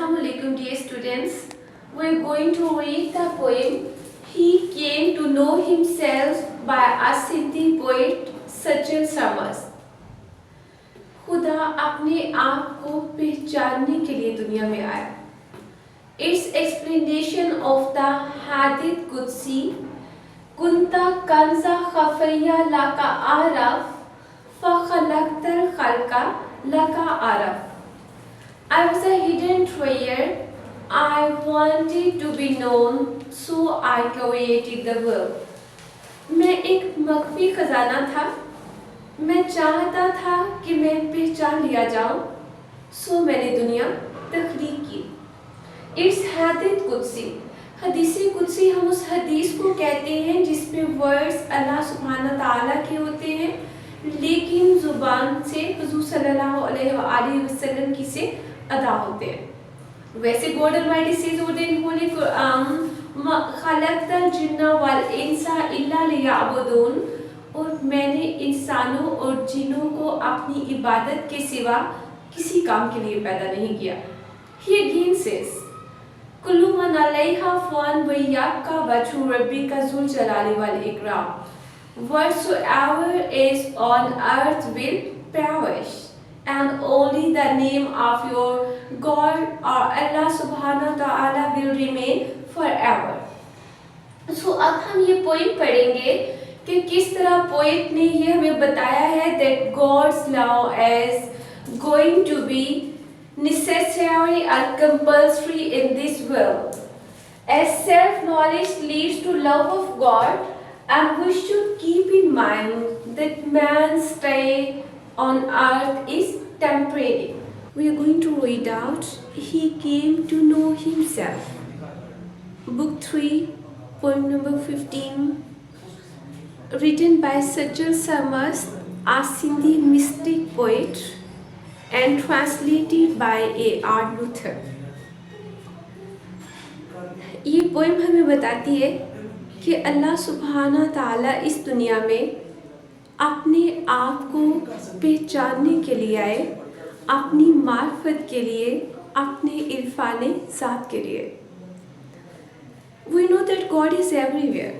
Assalamualaikum dear students. We are going to read the poem He Came to Know Himself by a Sindhi poet सज्जन समस। खुदा अपने आप को पहचानने के लिए दुनिया में आया। Its explanation of the Hadith Qudsi Kunta कंजा खफैया Laka Arif फ़खलक्तल खल्का Laka Arif. I was a hidden treasure. I wanted to be known, so I created the world. मैं एक मख्फी खजाना था। मैं चाहता था कि मैं पहचान लिया जाऊं, सो मैंने दुनिया तख्लीक की। इट्स हदीस कुदसी। हदीस कुदसी हम उस हदीस को कहते हैं जिसमें वर्ड्स अल्लाह सुब्हानहू तआला के होते हैं, लेकिन जुबान से हुजूर सल्लल्लाहु अलैहि वसल्लम की से अदा होते हैं। वैसे God almighty says in holy Quran खलक़तल जिन्ना वल इंसा इल्ला लियअबुदून, और मैंने इंसानों और जिन्नों को अपनी इबादत के सिवा किसी काम के लिए पैदा नहीं किया। He again says कुल्लु मन अलैहा फ़ान व यब्का वजहु रब्बिका ज़ुल जलाली वल इकराम। Whatsoever is on earth will perish, and only the name of your God or Allah subhanahu wa ta'ala will remain forever. So अब हम ये पोइम पढ़ेंगे कि किस तरह पोइट ने ये हमें बताया है that God's law is going to be necessary and compulsory in this world. As self-knowledge leads to love of God, and we should keep in mind that man's stay on earth is temporary. We are going to read out He Came to Know Himself. Book 3, poem number 15, written by Sajjal Samas, a Sindhi mystic poet, and translated by A.R. Luther. ये poem हमें बताती है कि अल्लाह सुब्हाना ताला इस दुनिया में अपने आप को पहचानने के लिए आए, अपनी मार्फत के लिए, अपने इरफाने ज़ात के लिए। We know that God is everywhere.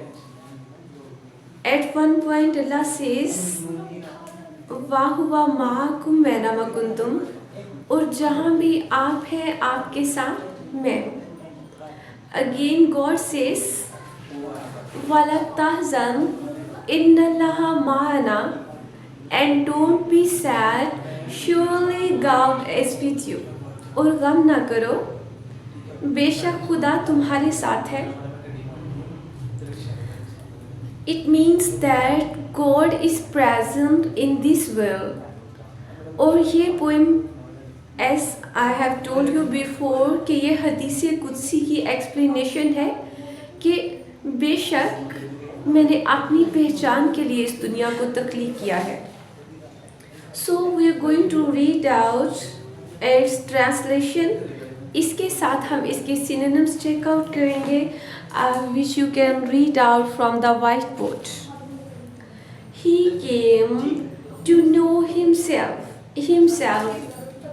At one point Allah says वाहुवा Makum मैनामा कुंतुम, और जहाँ भी आप हैं आपके साथ मैं। Again God says वला तहज़न इन्नल्लाहा माअना, and don't be sad, surely God is with you, और गम ना करो, बेशक खुदा तुम्हारे साथ है। It means that God is present in this world. और ये poem as I have told you before कि ये हदीस कुदसी की एक्सप्लेनेशन है कि बेशक मैंने अपनी पहचान के लिए इस दुनिया को तख्लीक किया है। So we are going to read out its translation. इसके साथ हम इसके synonyms check out करेंगे, which you can read out from the whiteboard. He came to know himself. Himself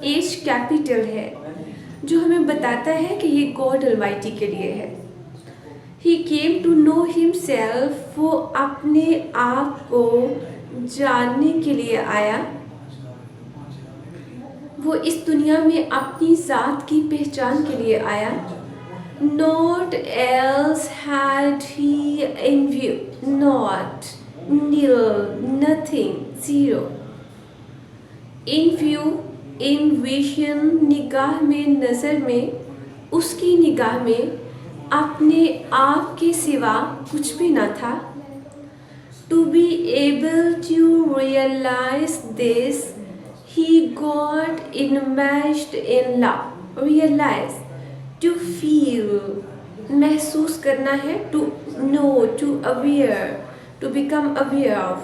H capital है, जो हमें बताता है कि ये गॉड अलमाइटी के लिए है। He came to know himself, वो अपने आप को जानने के लिए आया। वो इस दुनिया में अपनी ज़ात की पहचान के लिए आया। Not else had he in view, not, nil, nothing, zero. In view, in vision, निगाह में, नज़र में, उसकी निगाह में अपने आप के सिवा कुछ भी न था। To be able to realize this, he got enmeshed in love. Realize, to feel, महसूस करना है, to know, to aware, to become aware of,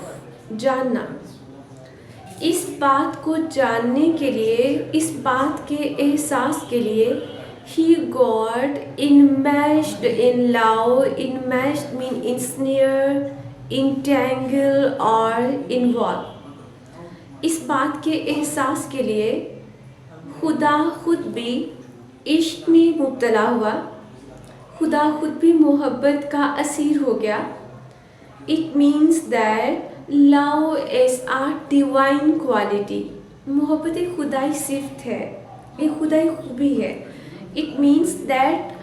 जानना। इस बात को जानने के लिए, इस बात के एहसास के लिए he got enmeshed in love. Enmeshed mean ensnare, entangle or involve. इस बात के एहसास के लिए खुदा खुद भी इश्क में मुब्तला हुआ, खुदा खुद भी मोहब्बत का असीर हो गया। It means that love is a divine quality. मोहब्बत एक खुदाई सिफ्त है, एक खुदाई खूबी है। It means that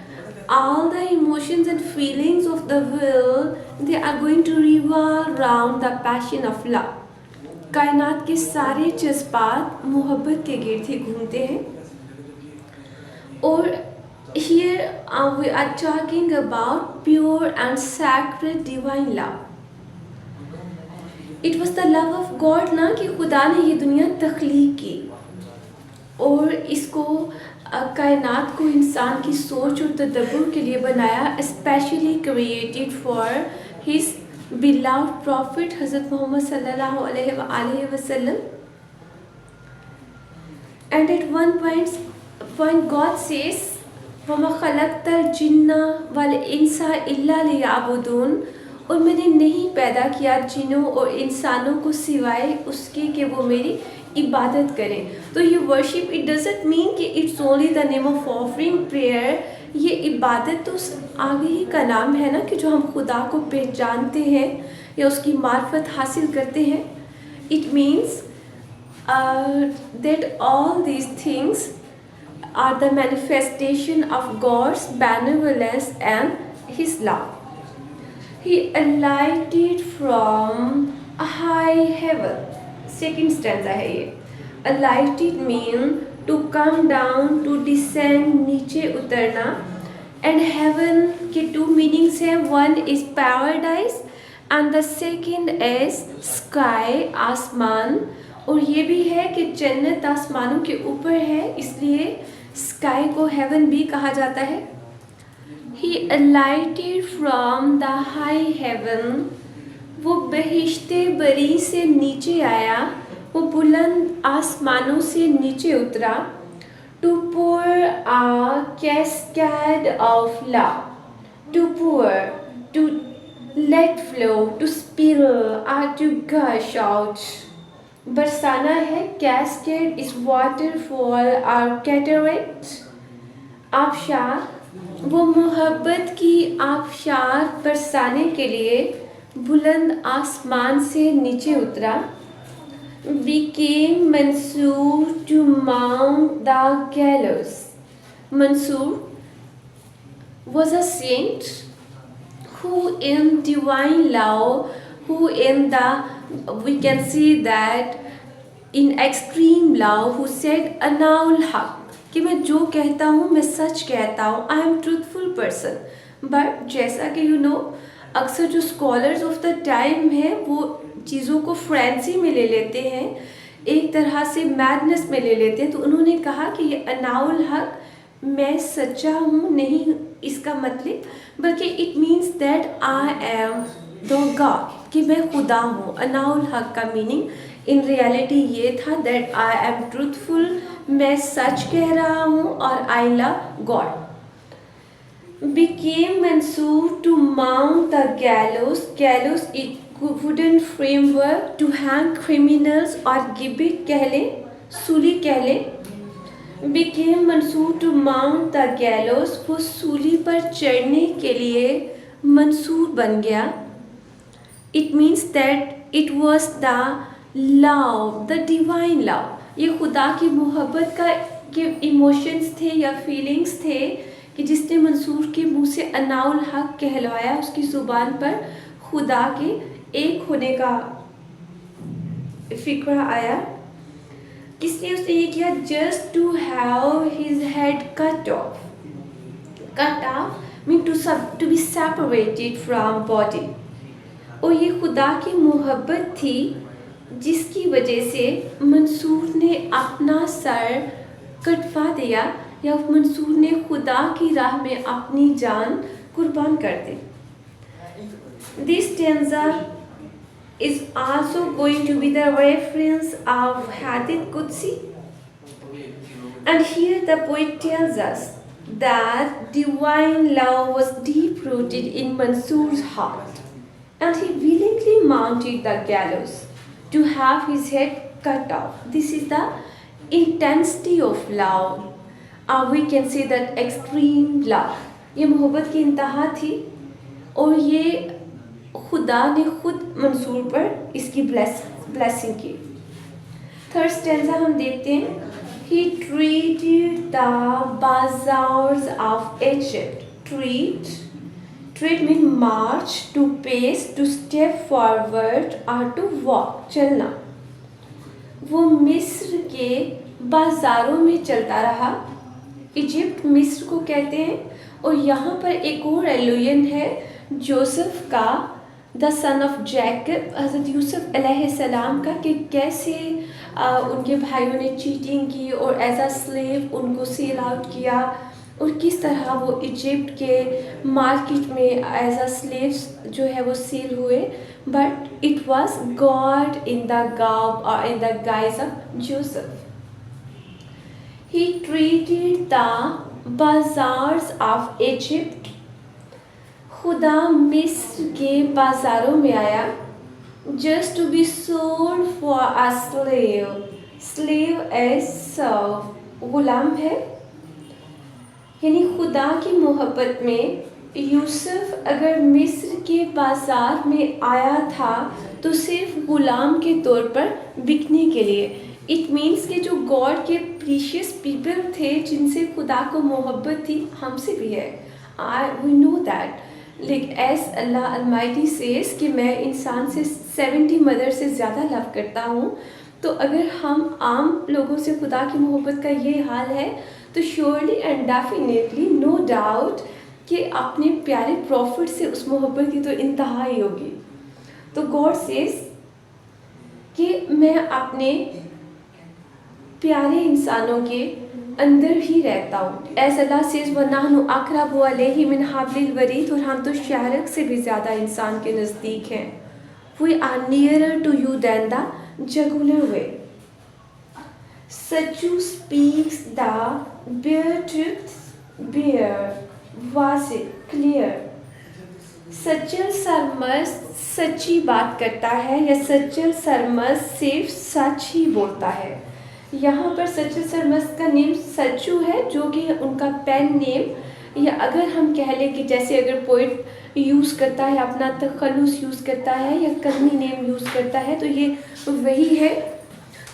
all the emotions and feelings of the world, they are going to revolve around the passion of love. कायनात के सारे जज्बात मोहब्बत के गिर्द ही घूमते हैं। और here we are talking about pure and sacred divine love. It was the love of God ना, कि खुदा ने ये दुनिया तख्लीक की और इसको कायनात को इंसान की सोच और तदब्बुर के लिए बनाया, specially created for his beloved prophet Hazrat Muhammad सल्लल्लाहु अलैहि वसल्लम। And at one point God says वमा खलक़तल जिन्ना वल इंसा इल्ला लियअबुदून, और मैंने नहीं पैदा किया जिन्नों और इंसानों को सिवाय उसके कि वो मेरी इबादत करें। तो ये वर्शिप इट डजंट मीन कि it's only the name of offering prayer. ये इबादत तो उस आगे ही का नाम है ना, कि जो हम खुदा को पहचानते हैं या उसकी मार्फत हासिल करते हैं। It means that all these things are the manifestation of God's benevolence and his love. He alighted from a high heaven। Second stanza है ये। alighted mean to come down, to descend, नीचे उतरना। एंड heaven के two meanings हैं, one is paradise and the second is sky, आसमान। और ये भी है कि जन्नत आसमानों के ऊपर है, इसलिए स्काई को हेवन भी कहा जाता है। He alighted from the high heaven, वो बहिश्ते बरी से नीचे आया, वो बुलंद आसमानों से नीचे उतरा। To pour a cascade of love, to pour, to let flow, to spill, or to gush out। Barsana है, cascade is waterfall or cataract। आबशार, वो मोहब्बत की आबशार बरसाने के लिए बुलंद आसमान से नीचे उतरा। became Mansur to mount the gallows। Mansur was a saint who in divine love, who in the, we can see that in extreme love, who said anaul haq, कि मैं जो कहता हूँ मैं सच कहता हूँ, I am truthful person. But जैसा कि यू नो, अक्सर जो स्कॉलर्स ऑफ द टाइम हैं वो चीज़ों को फ्रेंसी में ले लेते हैं, एक तरह से मैडनेस में ले लेते हैं। तो उन्होंने कहा कि ये अनाउल हक, मैं सच्चा हूँ, नहीं इसका मतलब, बल्कि it means that I am the God, कि मैं खुदा हूँ। अनाउल हक का मीनिंग इन रियलिटी ये था दैट आई एम ट्रूथफुल, मैं सच कह रहा हूँ, और I love God. became Mansur to mount the gallows। gallows एक wooden framework to hang criminals, और gibbet कह लें, सूली कह लें। became Mansur to mount the gallows, वो सूली पर चढ़ने के लिए मंसूर बन गया। it means that it was the love, the divine love। ये खुदा की मोहब्बत का के इमोशंस थे या फीलिंग्स थे कि जिसने मंसूर के मुंह से अनाउल हक कहलवाया, उसकी ज़ुबान पर खुदा के एक होने का फिक्रा आया। किसने उसने ये किया? Just to have his head cut off. Cut off mean to be separated from body. और ये खुदा की मोहब्बत थी जिसकी वजह से मंसूर ने अपना सर कटवा दिया, या मंसूर ने खुदा की राह में अपनी जान कुर्बान कर दी। This stanza is also going to be the reference of Hadith Qudsi, and here the poet tells us that divine love was deep rooted in Mansur's heart, and he willingly mounted the gallows to have his head cut off. This is the intensity of love, we can say that extreme love, ये मोहब्बत की इंतहा थी और ये खुदा ने खुद मंसूर पर इसकी ब्लेसिंग की। थर्ड स्टेंजा हम देखते हैं, He treated the bazaars of Egypt. Treat mean march, to pace, to step forward or to walk, चलना। वो मिस्र के बाजारों में चलता रहा। इजिप्ट मिस्र को कहते हैं। और यहाँ पर एक और एलुयन है जोसेफ का, द सन ऑफ जैकब, हज़रत यूसुफ अलैहिस्सलाम का, कि कैसे उनके भाइयों ने चीटिंग की और एज अ स्लेव उनको सेल आउट किया और किस तरह वो इजिप्ट के मार्केट में एज अ स्लेव्स जो है वो सेल हुए, but it was God in the गाव और in the guise of Joseph. He treated the bazaars of Egypt, खुदा मिस्र के बाजारों में आया, just to be sold for a slave, slave as serf, गुलाम है। यानी खुदा की मोहब्बत में यूसुफ अगर मिस्र के बाजार में आया था तो सिर्फ गुलाम के तौर पर बिकने के लिए। इट मीन्स कि जो गॉड के प्रीशियस पीपल थे जिनसे खुदा को मोहब्बत थी, हमसे भी है। We know that, like as Allah almighty says कि मैं इंसान से 70 मदर से ज़्यादा लव करता हूँ। तो अगर हम आम लोगों से खुदा की मोहब्बत का ये हाल है तो surely and definitely no doubt कि अपने प्यारे प्रॉफिट से उस मोहब्बत की तो इंतहा ही होगी। तो गॉड सेज कि मैं अपने प्यारे इंसानों के अंदर ही रहता हूँ। एज अल्लाह सेज वनाहनु अक़रबु अलैहि मिन हब्लिल वरीद, और हम तो शाहरग से भी ज़्यादा इंसान के नज़दीक हैं। We are nearer to you than the jugular way. Sachu speaks the bare truth, bare, was it clear. Sachal Sarmast सच्ची बात करता है या सच्चल सरमस सिर्फ सच ही बोलता है। यहाँ पर सच्चल सरमस का नेम सच्चू है जो कि उनका पेन नेम, या अगर हम कह लें कि जैसे अगर पोइट यूज़ करता है अपना तखल्लुस यूज़ करता है या कलमी नेम यूज़ करता है तो ये वही है।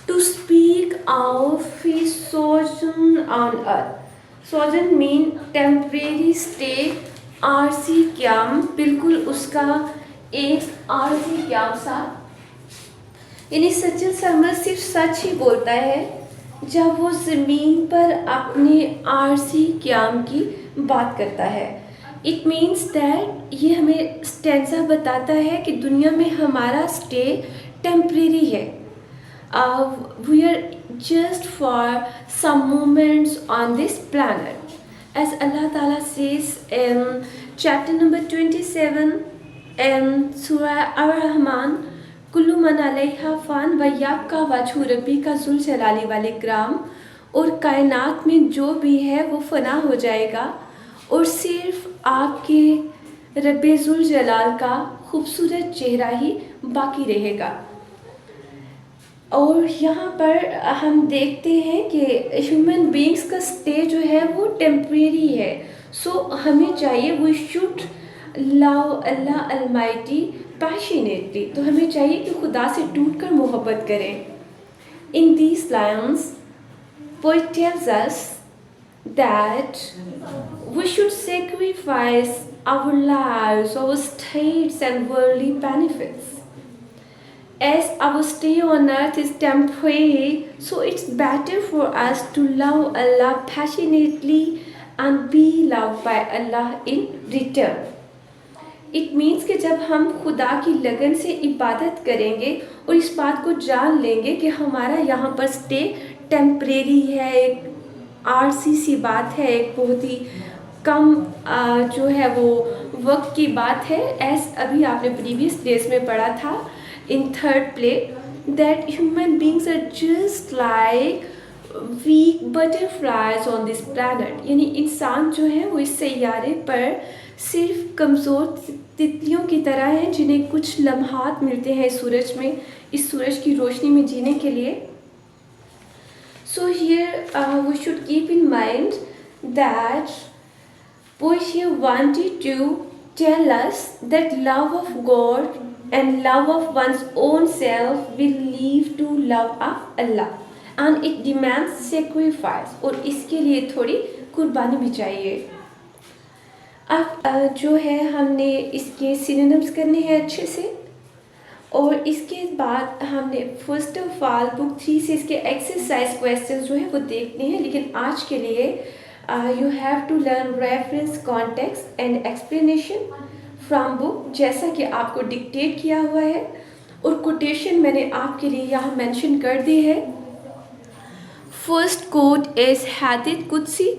टू स्पीक ऑफ हिज सोजन ऑन अर्थ, सोजन मीन टेम्परेरी स्टे, आरसी क्याम, बिल्कुल उसका एक आरसी क्याम सा। यानी सच्चल सरमस सिर्फ सच ही बोलता है जब वो ज़मीन पर अपने आरसी क्याम की बात करता है। इट मीन्स दैट ये हमें स्टेंजा बताता है कि दुनिया में हमारा स्टे टेम्परेरी है। We are just for some moments on this planet, as Allah ताला says in chapter number 27 in सूरह अर-रहमान, कुल्लु मन अलैहा फ़ान व यब्का वजहु रब्बिका ज़ुल जलाली वल इकराम, और कायनात में जो भी है वो फ़ना हो जाएगा और सिर्फ आपके रब्बे ज़ुल जलाल का खूबसूरत चेहरा ही बाकी रहेगा। और यहाँ पर हम देखते हैं कि ह्यूमन बीइंग्स का स्टे जो है वो टेम्परेरी है। सो हमें चाहिए we should love Allah almighty passionately, तो हमें चाहिए कि खुदा से टूट कर मोहब्बत करें। In these lines poet tells us that we should sacrifice our lives, our states and worldly benefits. As our stay on earth is temporary, so it's better for us to love Allah passionately and be loved by Allah in return. It means कि जब हम खुदा की लगन से इबादत करेंगे और इस बात को जान लेंगे कि हमारा यहाँ पर स्टे टेम्परेरी है, एक आरसी सी बात है, एक बहुत ही कम जो है वो वक्त की बात है। एज अभी आपने प्रीवियस डेज में पढ़ा था in third play that human beings are just like weak butterflies on this planet, यानी इंसान जो है वो इस सैयारे पर सिर्फ कमज़ोर तितलियों की तरह हैं जिन्हें कुछ लम्हात मिलते हैं सूरज में, इस सूरज की रोशनी में जीने के लिए। So here we should keep in mind that poet here wanted to tell us that love of God and love of one's own self will lead to love of Allah, and it demands sacrifice, और इसके लिए थोड़ी कुर्बानी भी चाहिए। अब जो है हमने इसके सिनोनिम्स करने हैं अच्छे से, और इसके बाद हमने फर्स्ट ऑफ ऑल बुक 3 से इसके एक्सरसाइज क्वेश्चंस जो है वो देखने हैं। लेकिन आज के लिए you have to learn reference, context and explanation from book, जैसा कि आपको डिक्टेट किया हुआ है, और कोटेशन मैंने आपके लिए यहाँ मेंशन कर दी है। फर्स्ट कोट इज हदीथ कुदसी,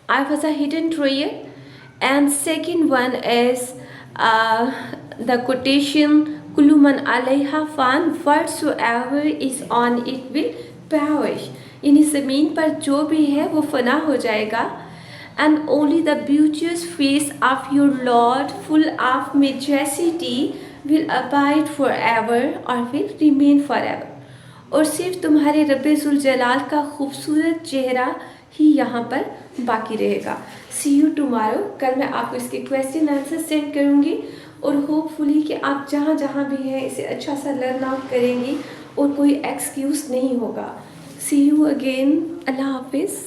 I was a hidden treasure, and second one is the quotation kullu man alayha fan, whatsoever is on it will perish, यानी ज़मीन पर जो भी है वो फना हो जाएगा। and only the beauteous face of your Lord full of majesty will abide forever or will remain forever, और सिर्फ तुम्हारे रब्बे जुल जलाल का खूबसूरत चेहरा ही यहाँ पर बाकी रहेगा। सी यू टुमारो। कल मैं आपको इसके क्वेश्चन आंसर सेंड करूँगी, और होपफुली कि आप जहाँ जहाँ भी हैं इसे अच्छा सा लर्न आउट करेंगी और कोई एक्सक्यूज़ नहीं होगा। सी यू अगेन। अल्लाह हाफिज़।